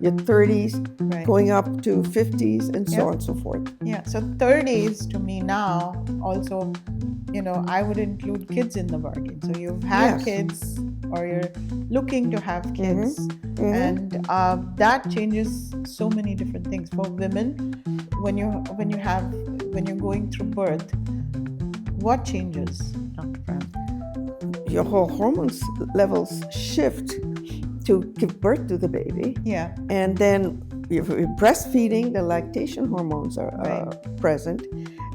your 30s, Right. going up to 50s, and so Yeah. on and so forth. Yeah. So 30s to me now also, I would include kids in the bargain. So you've had Yes. kids or you're looking to have kids. Mhm. And that changes so many different things. For women, when you're going through birth, what changes, Dr. Pram? Your whole hormones levels shift to give birth to the baby. Yeah. And then if you're breastfeeding, the lactation hormones are Right. present.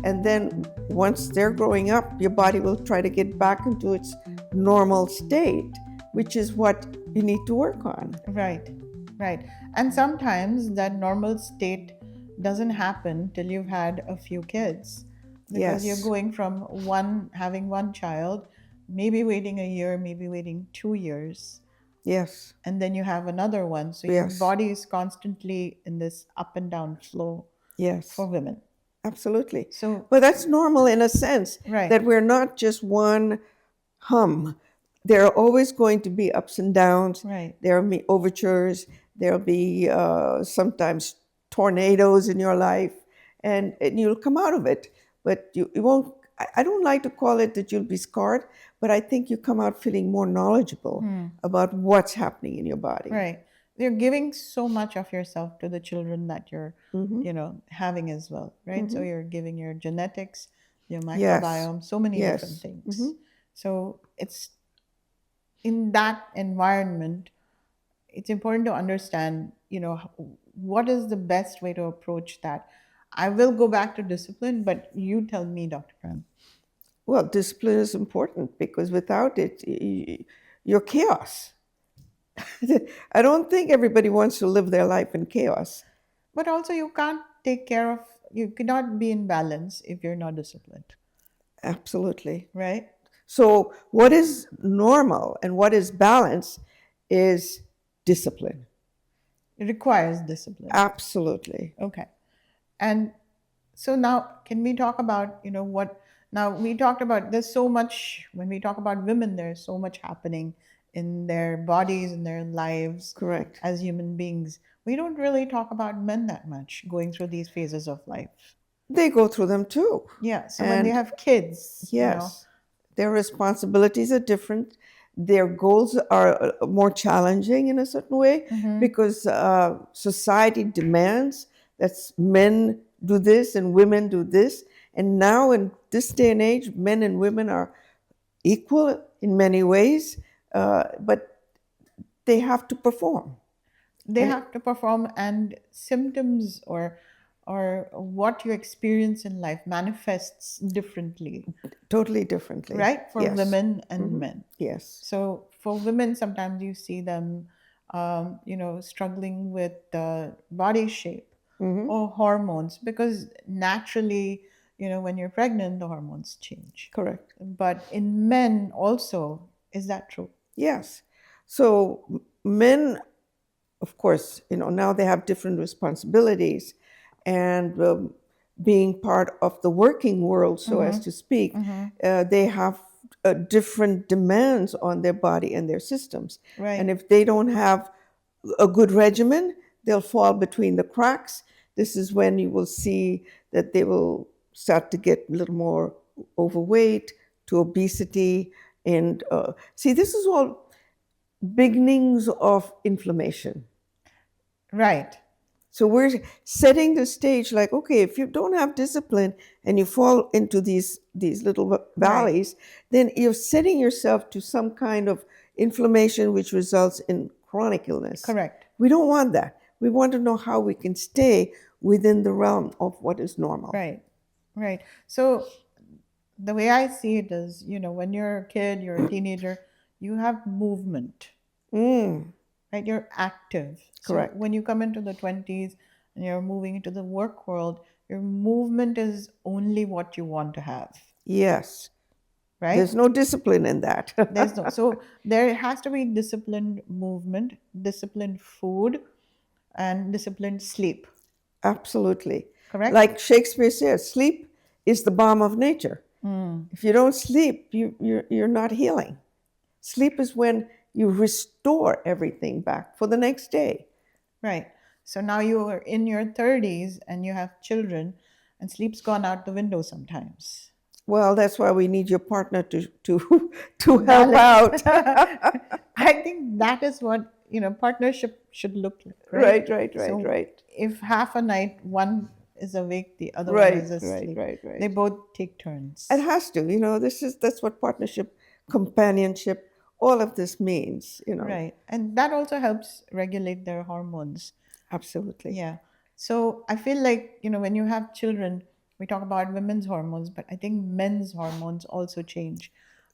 And then once they're growing up, your body will try to get back into its normal state, which is what you need to work on. Right. And sometimes that normal state doesn't happen till you've had a few kids. Because Yes. you're going from having one child, maybe waiting a year, maybe waiting 2 years, Yes. and then you have another one. So Yes. your body is constantly in this up and down flow Yes. for women. Absolutely. So, But that's normal in a sense, right. that we're not just one hum. There are always going to be ups and downs. Right. There will be overtures. There'll be sometimes tornadoes in your life, and you'll come out of it. But you won't. I don't like to call it that you'll be scarred, but I think you come out feeling more knowledgeable about what's happening in your body. Right. You're giving so much of yourself to the children that you're, Mhm. having as well, right? So Mhm. you're giving your genetics, your Yes. microbiome, so many Yes. different things. Mhm. So it's in that environment, it's important to understand, what is the best way to approach that. I will go back to discipline, but you tell me, Dr. Pram. Well, discipline is important because without it, you're chaos. I don't think everybody wants to live their life in chaos. But also, you cannot be in balance if you're not disciplined, Absolutely. right? So, what is normal and what is balance is discipline. It requires discipline. Absolutely. Okay. And so now, can we talk about, now we talked about, there's so much, when we talk about women, there's so much happening in their bodies, in their lives. Correct. As human beings. We don't really talk about men that much going through these phases of life. They go through them too. Yeah. So when they have kids, yes, their responsibilities are different. Their goals are more challenging in a certain way because society demands that men do this and women do this. And now, in this day and age, men and women are equal in many ways, but they have to perform. They have to perform, and symptoms or what you experience in life manifests differently. Totally differently. Right? For Yes. women and men. Yes. So for women, sometimes you see them, struggling with body shape or hormones, because naturally, when you're pregnant, the hormones change. Correct. But in men also, is that true? Yes. So men, of course, now they have different responsibilities, and being part of the working world, so as to speak, they have different demands on their body and their systems. Right. And if they don't have a good regimen, they'll fall between the cracks. This is when you will see that they will start to get a little more overweight, to obesity. And see, this is all beginnings of inflammation. Right. So we're setting the stage like, okay, if you don't have discipline and you fall into these little valleys, then you're setting yourself to some kind of inflammation which results in chronic illness. Correct. We don't want that. We want to know how we can stay within the realm of what is normal. Right. So the way I see it is, when you're a kid, you're a teenager, you have movement. Right? You're active. Correct. So when you come into the 20s and you're moving into the work world, your movement is only what you want to have. Yes. Right? There's no discipline in that. So there has to be disciplined movement, disciplined food, and disciplined sleep. Absolutely. Correct? Like Shakespeare says, sleep is the balm of nature. If you don't sleep, you're not healing. Sleep is when you restore everything back for the next day. Right. So now you are in your 30s and you have children, and sleep's gone out the window sometimes. Well, that's why we need your partner to to help Balance. out. I think that is what, partnership should look like, right? So Right. if half a night one is awake, the other one is asleep. Right. They both take turns. It has to, that's what partnership, companionship, all of this means. Right. And that also helps regulate their hormones. Absolutely. Yeah. So I feel like, when you have children, we talk about women's hormones, but I think men's hormones also change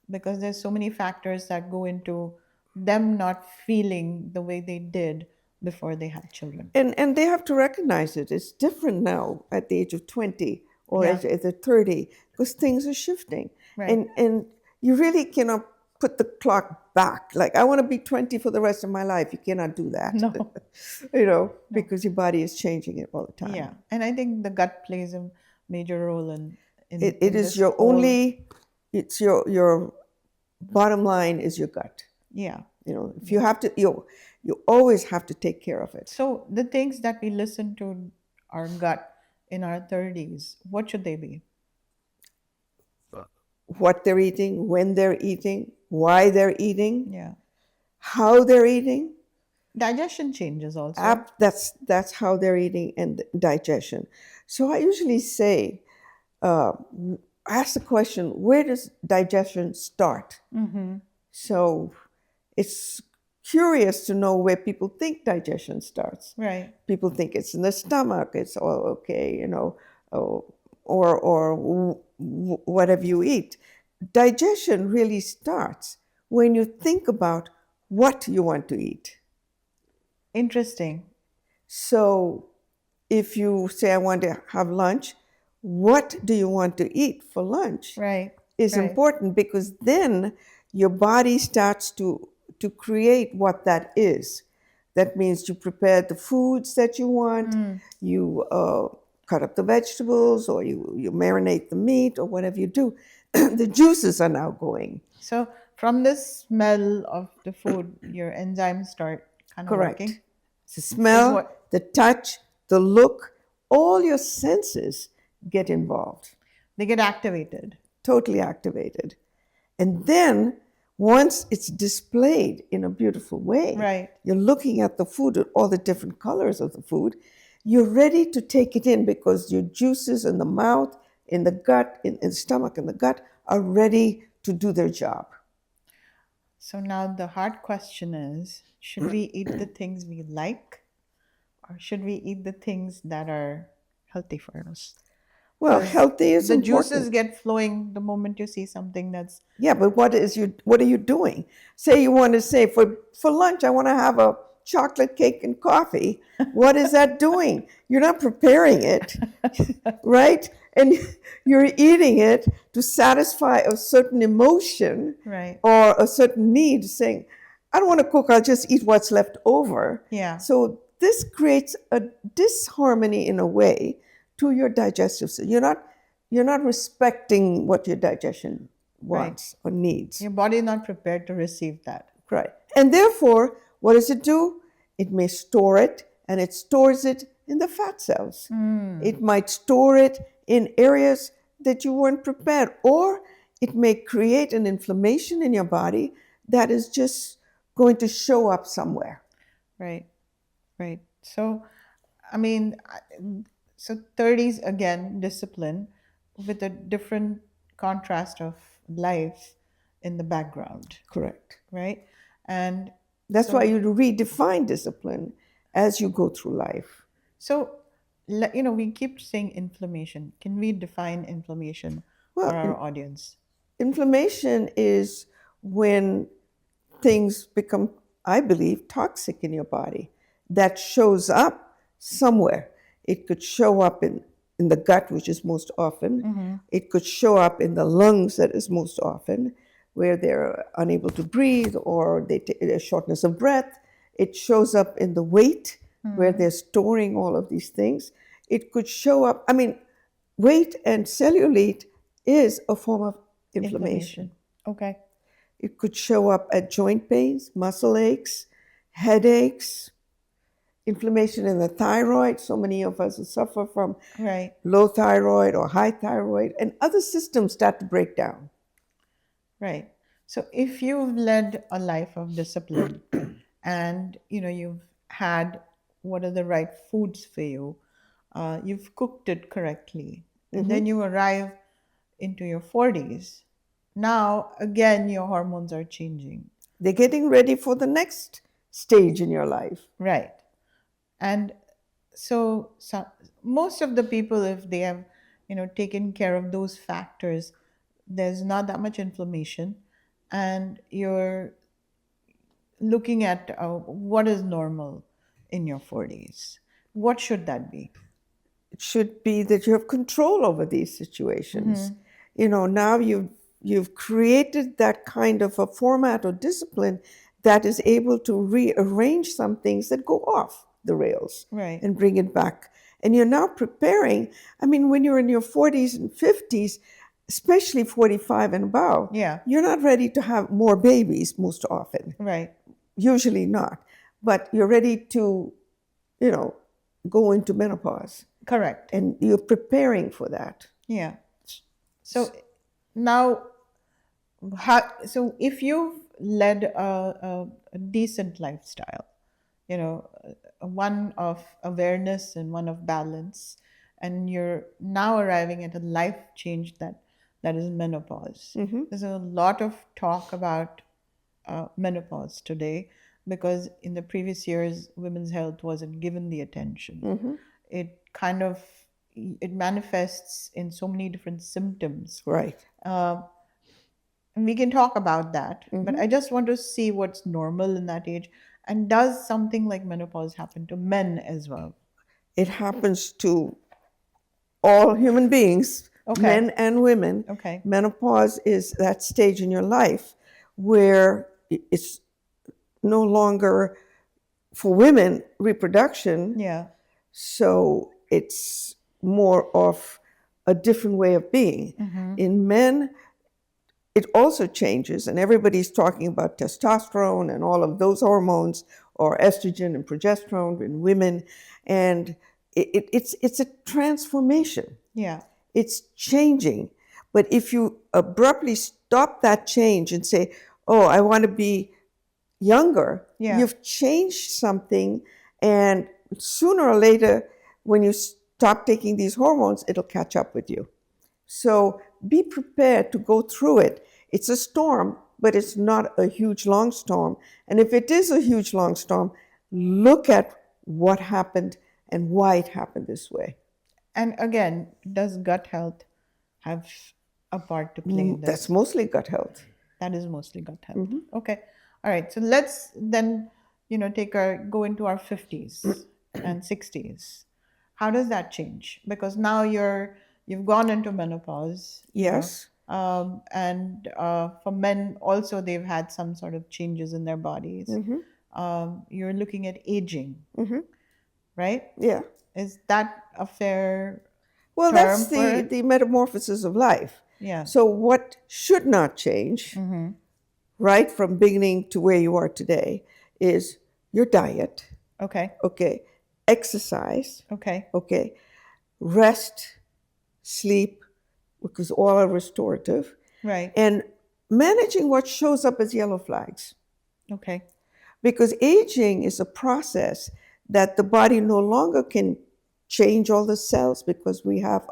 because there's so many factors that go into them not feeling the way they did before they had children. And they have to recognize it. It's different now at the age of 20 or Yeah. at the 30 because things are shifting. Right. And you really cannot put the clock back. Like, I want to be 20 for the rest of my life. You cannot do that. No. Because your body is changing it all the time. Yeah. And I think the gut plays a major role in It in is this your whole- only, it's your bottom line is your gut. Yeah. If you have to, you always have to take care of it. So the things that we listen to our gut in our 30s, what should they be? What they're eating, when they're eating, why they're eating, Yeah. how they're eating. Digestion changes also. That's how they're eating and digestion. So I usually say, ask the question, where does digestion start? Mm-hmm. So it's curious to know where people think digestion starts. Right. People think it's in the stomach. It's all okay, or whatever you eat. Digestion really starts when you think about what you want to eat. Interesting. So if you say, I want to have lunch, what do you want to eat for lunch? Right. Is Right. important because then your body starts to create what that is. That means you prepare the foods that you want, you cut up the vegetables, or you marinate the meat, or whatever you do. The juices are now going. So from the smell of the food, your enzymes start kind of Correct. working. The smell, what- the touch, the look, all your senses get involved, They get activated. totally activated. And then once it's displayed in a beautiful way, Right. you're looking at the food, at all the different colors of the food, you're ready to take it in because your juices in the mouth, in the gut, in the stomach, in the gut are ready to do their job. So now the hard question is, should we eat the things we like, or should we eat the things that are healthy for us? Well, healthy is The important. juices get flowing the moment you see something that's Yeah, but what are you doing? Say you want to say for lunch I want to have a chocolate cake and coffee. What is that doing? You're not preparing it, right? And you're eating it to satisfy a certain emotion right. or a certain need, saying, I don't want to cook, I'll just eat what's left over. Yeah. So this creates a disharmony in a way to your digestive system. You're not respecting what your digestion wants or needs. Your body is not prepared to receive that. Right. And therefore, what does it do? It may store it, and it stores it in the fat cells. It might store it in areas that you weren't prepared, or it may create an inflammation in your body that is just going to show up somewhere. Right. Right. So, I mean, so 30s again, discipline with a different contrast of life in the background, Correct. right? And That's why you redefine discipline as you go through life. so, we keep saying inflammation. Can we define inflammation Well, for our audience? Inflammation is when things become, I believe, toxic in your body that shows up somewhere. It could show up in the gut, which is most often. It could show up in the lungs, that is most often, where they're unable to breathe or they a shortness of breath. It shows up in the weight, where they're storing all of these things. It could show up, weight and cellulite is a form of inflammation. Okay. It could show up at joint pains, muscle aches, headaches, inflammation in the thyroid. So many of us suffer from Right. low thyroid or high thyroid, and other systems start to break down. Right. So if you've led a life of discipline and you've had what are the right foods for you, you've cooked it correctly, and then you arrive into your 40s, now again your hormones are changing. They're getting ready for the next stage in your life. Right. And so most of the people, if they have taken care of those factors, there's not that much inflammation, and you're looking at what is normal in your 40s. What should that be? It should be that you have control over these situations. Now you've created that kind of a format or discipline that is able to rearrange some things that go off the rails Right. and bring it back. And you're now preparing. I mean, when you're in your 40s and 50s, especially 45 and above, Yeah. you're not ready to have more babies most often. Right. Usually not. But you're ready to, go into menopause. Correct. And you're preparing for that. Yeah. So now, so if you've led a decent lifestyle, one of awareness and one of balance, and you're now arriving at a life change that is menopause. There's a lot of talk about menopause today because in the previous years, women's health wasn't given the attention. It kind of it manifests in so many different symptoms. Right. And we can talk about that, but I just want to see what's normal in that age. And does something like menopause happen to men as well? It happens to all human beings, Okay. men and women. Okay. Menopause is that stage in your life where it's no longer, for women, reproduction. Yeah. So it's more of a different way of being. In men, it also changes, and everybody's talking about testosterone and all of those hormones, or estrogen and progesterone in women, and it's a transformation. Yeah. It's changing. But if you abruptly stop that change and say, oh, I want to be younger, Yeah. you've changed something, and sooner or later, when you stop taking these hormones, it'll catch up with you. So be prepared to go through it. It's a storm, but it's not a huge, long storm. And if it is a huge, long storm, look at what happened and why it happened this way. And again, does gut health have a part to play in this? That's mostly gut health. That is mostly gut health. Okay. All right. So let's then, go into our 50s and 60s. How does that change? Because now you've gone into menopause. Yes. And for men also, they've had some sort of changes in their bodies. You're looking at aging, right? Yeah. Is that a fair Well, term that's for it? the metamorphosis of life. Yeah. So what should not change, right from beginning to where you are today, is your diet, Okay. okay, exercise, Okay. okay, rest, sleep, because all are restorative, Right. and managing what shows up as yellow flags. Okay. Because aging is a process that the body no longer can change all the cells, because we have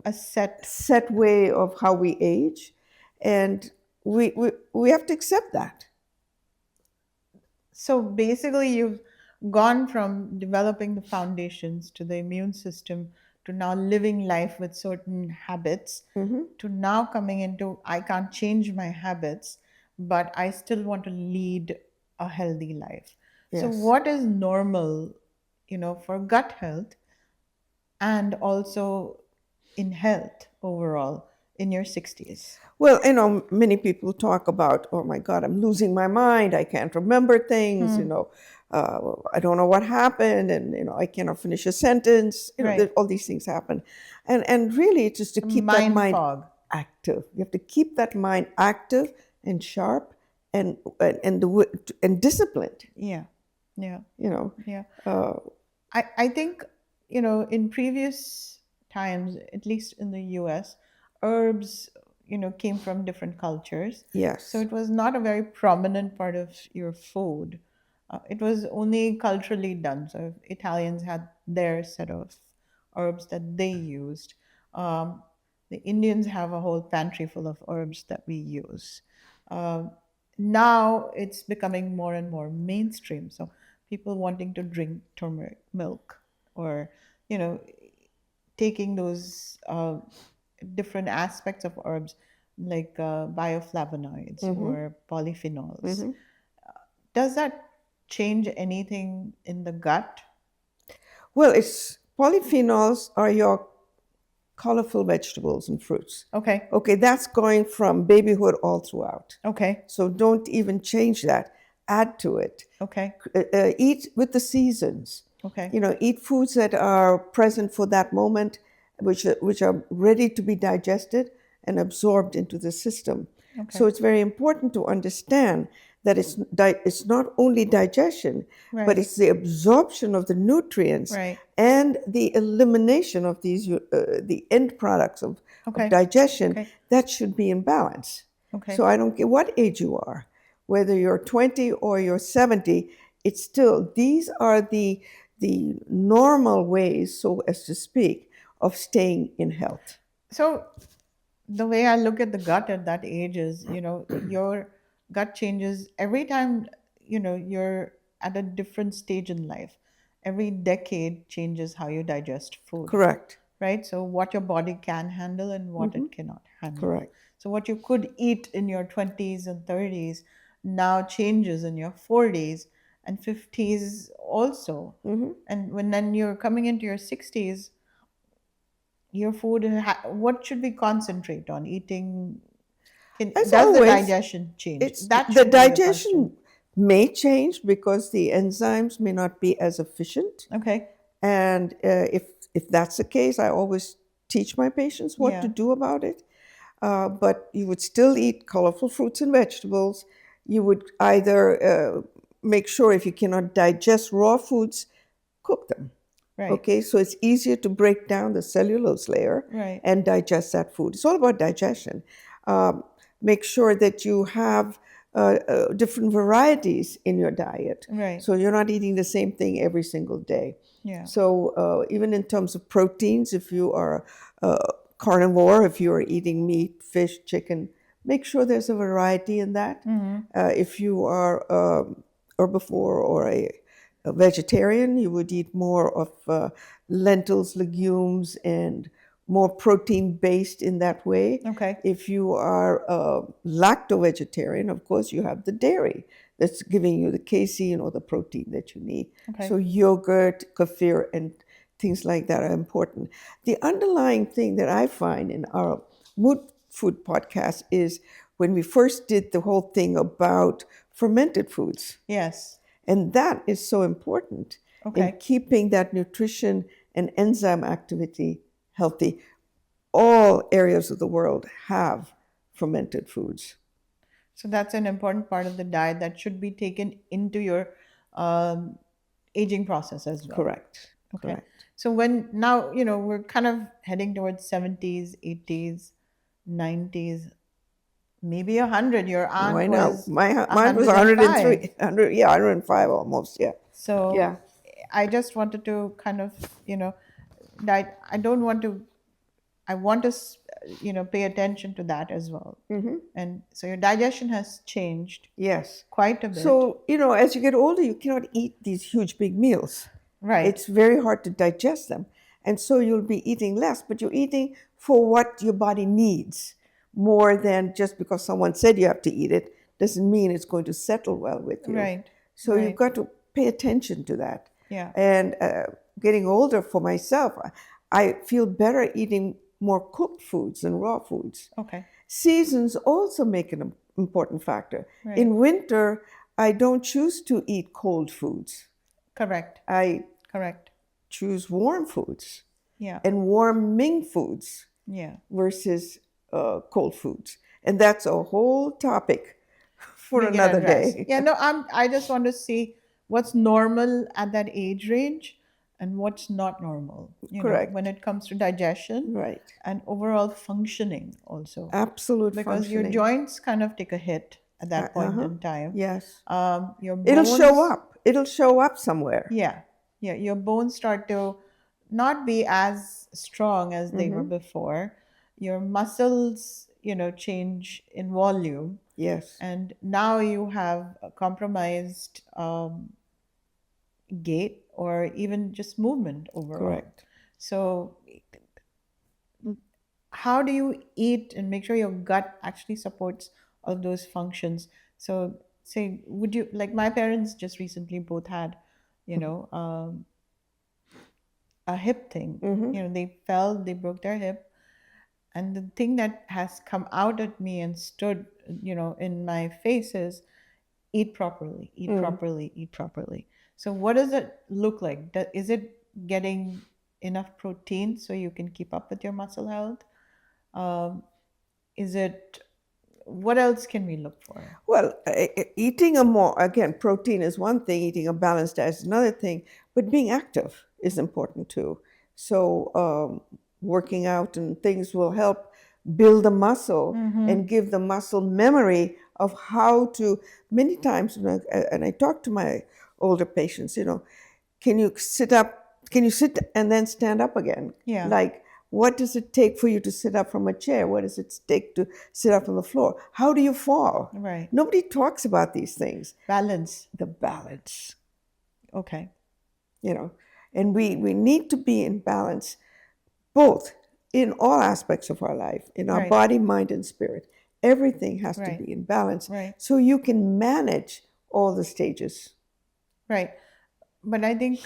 A set. set way of how we age, and we have to accept that. So basically, you've gone from developing the foundations to the immune system to now living life with certain habits to now coming into I can't change my habits, but I still want to lead a healthy life. So Yes. what is normal, for gut health and also in health overall in your 60s? Well, many people talk about, oh my God, I'm losing my mind. I can't remember things. I don't know what happened, and I cannot finish a sentence. Right. All these things happen, and really, it's just to keep that Mind mind fog. active. You have to keep that mind active and sharp, and disciplined. Yeah. Yeah. you know. Yeah. Uh, I think, in previous times, at least in the US, herbs, came from different cultures. So yes. it was not a very prominent part of your food. It was only culturally done. So Italians had their set of herbs that they used. Um, the Indians have a whole pantry full of herbs that we use. Um, Now it's becoming more and more mainstream. So people wanting to drink turmeric milk, or you know taking those different aspects of herbs, like bioflavonoids Hmm. or polyphenols. Hmm. Does that change anything in the gut? Well, it's polyphenols are your colorful vegetables and fruits. Okay. Okay, that's going from babyhood all throughout. Okay. So don't even change that. Add to it. Okay. Eat with the seasons. Okay. You know, eat foods that are present for that moment, which are ready to be digested and absorbed into the system. Okay. So it's very important to understand that it's not only digestion, but Right. it's the absorption of the nutrients Right. and the elimination of the end products of Okay. digestion Okay. that should be in balance. So Okay. I don't care what age you are, whether you're 20 or you're 70, it's still, these are the normal ways, so as to speak, of staying in health. So the way I look at the gut at that age is, your gut changes every time, you're at a different stage in life. Every decade changes how you digest food, Correct. right? So what your body can handle and what Hmm. it cannot handle. Correct. So what you could eat in your 20s and 30s now changes in your 40s and 50s also. Hmm. And when then you're coming into your 60s, your food, what should we concentrate on eating? As Does the always, digestion change? it's That the should be the question. digestion may change because the enzymes may not be as efficient. Okay. And if that's the case, I always teach my patients what to Yeah. do about it. But you would still eat colorful fruits and vegetables. You would either make sure, if you cannot digest raw foods, cook them. Right. Okay, so it's easier to break down the cellulose layer Right. and digest that food. It's all about digestion. Um, Make sure that you have different varieties in your diet. Right. So you're not eating the same thing every single day. Yeah. So even in terms of proteins, if you are a carnivore, if you are eating meat, fish, chicken, make sure there's a variety in that. Mm-hmm. If you are herbivore or a vegetarian, you would eat more of lentils, legumes, and more protein based in that way. Okay. If you are lacto vegetarian, of course, you have the dairy that's giving you the casein or the protein that you need. Okay. So yogurt, kefir, and things like that are important. The underlying thing that I find in our mood food podcast is when we first did the whole thing about fermented foods. Yes. And that is so important in Okay. keeping that nutrition and enzyme activity healthy. All areas of the world have fermented foods. So that's an important part of the diet that should be taken into your um, aging process as well. Correct. Okay. Correct. So when now, we're kind of heading towards 70s, 80s, 90s, maybe 100. Your aunt Why not? was Mine was 105. 103, 100, yeah, 105 almost, yeah. So Yeah. I just wanted to kind of, that I don't want to, I want to, pay attention to that as well. Hmm. And so your digestion has changed Yes. quite a bit. So, as you get older, you cannot eat these huge, big meals. Right. It's very hard to digest them. And so you'll be eating less, but you're eating for what your body needs more than just because someone said you have to eat it doesn't mean it's going to settle well with you. Right. So you've Right. got to pay attention to that. Yeah. And getting older for myself, I feel better eating more cooked foods than raw foods. Okay. Seasons also make an important factor. Right. In winter, I don't choose to eat cold foods. Correct. I Correct. choose warm foods Yeah. and warming foods Yeah. versus cold foods. And that's a whole topic for We can another address. day. Yeah. No. I just want to see what's normal at that age range and what's not normal, when Correct. it comes to digestion Right. and overall functioning also. Absolute Because your functioning. joints kind of take a hit at that point Uh-huh. in time. Yes. Your It'll show bones, up. It'll show up somewhere. yeah, your bones start to not be as strong as they were before. Your muscles, change in volume, Yes. and now you have a compromised gait or even just movement overall. Correct. So, how do you eat and make sure your gut actually supports all those functions? So, say, would you, like my parents just recently both had, you know, a hip thing. They fell, they broke their hip. And the thing that has come out at me and stood, in my face is eat properly, eat properly, eat properly. So, what does it look like? Is it getting enough protein so you can keep up with your muscle health? Um, is it, what else can we look for? Well, eating again, protein is one thing, eating a balanced diet is another thing, but being active is important too. So, working out and things will help build the muscle and give the muscle memory of how to. Many times, and I talk to my older patients, can you sit up? Can you sit and then stand up again? Yeah. Like, what does it take for you to sit up from a chair? What does it take to sit up on the floor? How do you fall? Right. Nobody talks about these things. Balance. The balance, Okay. and we need to be in balance, both in all aspects of our life, in our Right. body, mind, and spirit. Everything has to Right. be in balance, Right. so you can manage all the stages. Right. But I think,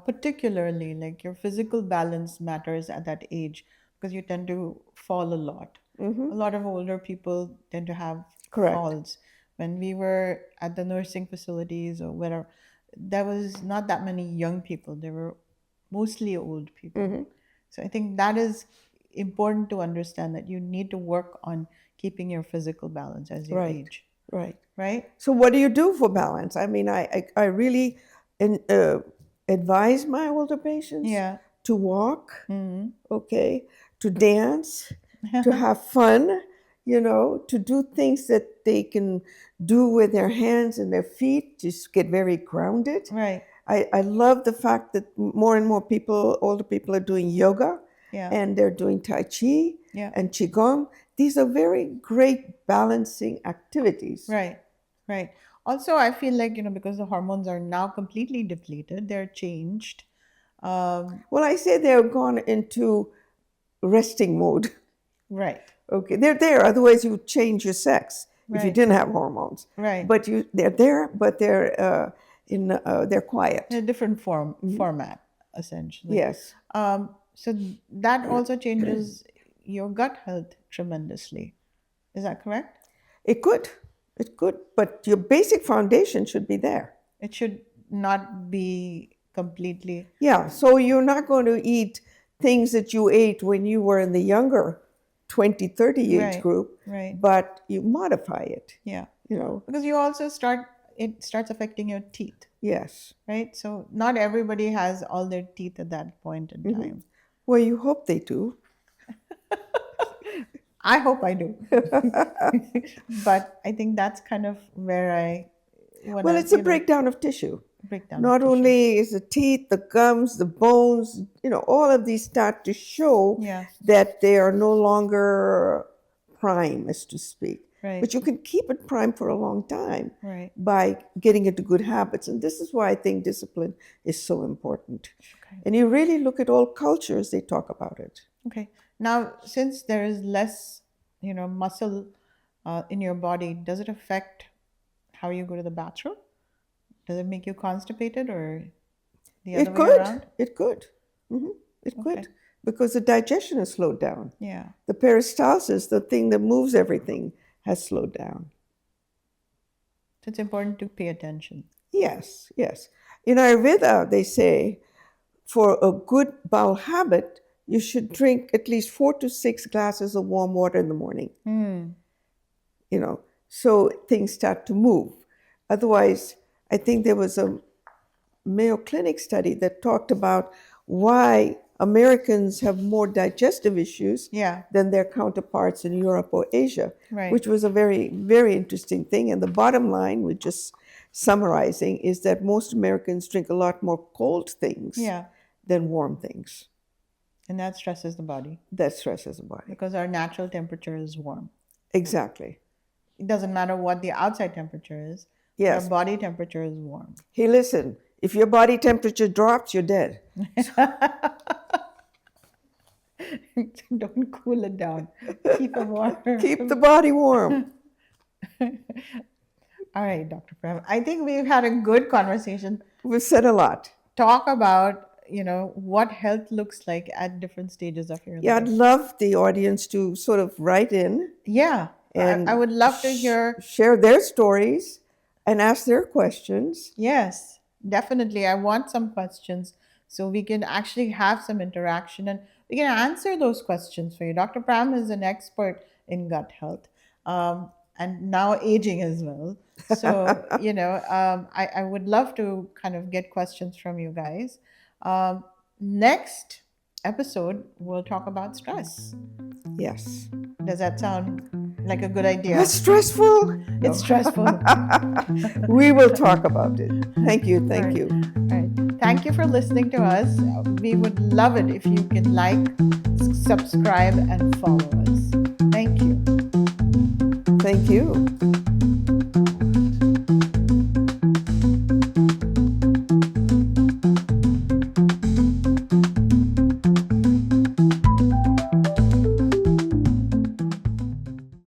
particularly like your physical balance matters at that age because you tend to fall a lot. A lot of older people tend to have Correct. falls. When we were at the nursing facilities or whatever, there was not that many young people. There were mostly old people. So I think that is important to understand that you need to work on keeping your physical balance as you Right. age. Right. Right? So, what do you do for balance? I mean, I really advise my older patients Yeah. to walk, okay, to dance, to have fun, to do things that they can do with their hands and their feet, just get very grounded. Right. I love the fact that more and more people, older people, are doing yoga. Yeah. And they're doing Tai Chi Yeah. and Qigong. These are very great balancing activities. Right, right. Also, I feel like, because the hormones are now completely depleted, they're changed. Well, I say they're gone into resting mode. Right, Okay, they're there. Otherwise, you change your sex if you Right. didn't have hormones. right. But they're there, but they're quiet. In a different format, essentially. Yes. So that also changes your gut health tremendously. Is that correct? It could. It could. But your basic foundation should be there. It should not be completely. Yeah. So you're not going to eat things that you ate when you were in the younger 20, 30 age Right, group, right. but you modify it, Yeah. Because you also it starts affecting your teeth, yes. right? So not everybody has all their teeth at that point in time. Well, you hope they do. I hope I do. But I think that's kind of where I want Well, it's a breakdown of tissue. breakdown. Not only is the teeth, the gums, the bones, all of these start to show Yeah. that they are no longer prime, as to speak. Right. But you can keep it prime for a long time Right. by getting into good habits. And this is why I think discipline is so important. Okay. And you really look at all cultures, they talk about it. Okay. Now, since there is less, muscle in your body, does it affect how you go to the bathroom? Does it make you constipated or the other It way could. around? It could. It Okay. could. Because the digestion is slowed down. Yeah. The peristalsis, the thing that moves everything, has slowed down. So it's important to pay attention. Yes, yes. In Ayurveda, they say for a good bowel habit, you should drink at least 4 to 6 glasses of warm water in the morning. So things start to move. Otherwise, I think there was a Mayo Clinic study that talked about why Americans have more digestive issues Yeah. than their counterparts in Europe or Asia, Right. which was a very, very interesting thing. And the bottom line, we're just summarizing, is that most Americans drink a lot more cold things Yeah. than warm things. And that stresses the body That stresses the body. because our natural temperature is warm. Exactly. It doesn't matter what the outside temperature is. Yes. Our body temperature is warm. Hey, listen, if your body temperature drops, you're dead. Don't cool it down. Keep it warm. Keep the body warm. All right, Dr. Prem. I think we've had a good conversation. We've said a lot. Talk about, what health looks like at different stages of your Yeah, life. I'd love the audience to sort of write in Yeah. and I would love to hear. share their stories and ask their questions. Yes, definitely. I want some questions so we can actually have some interaction and we can answer those questions for you. Dr. Pram is an expert in gut health, and now aging as well. So, I would love to kind of get questions from you guys. Next episode, we'll talk about stress. Yes. Does that sound like a good idea? That's stressful. It's stressful. We will talk about it. Thank you. Thank Right. you. All right. Thank you for listening to us. We would love it if you can like, subscribe, and follow us. Thank you. Thank you.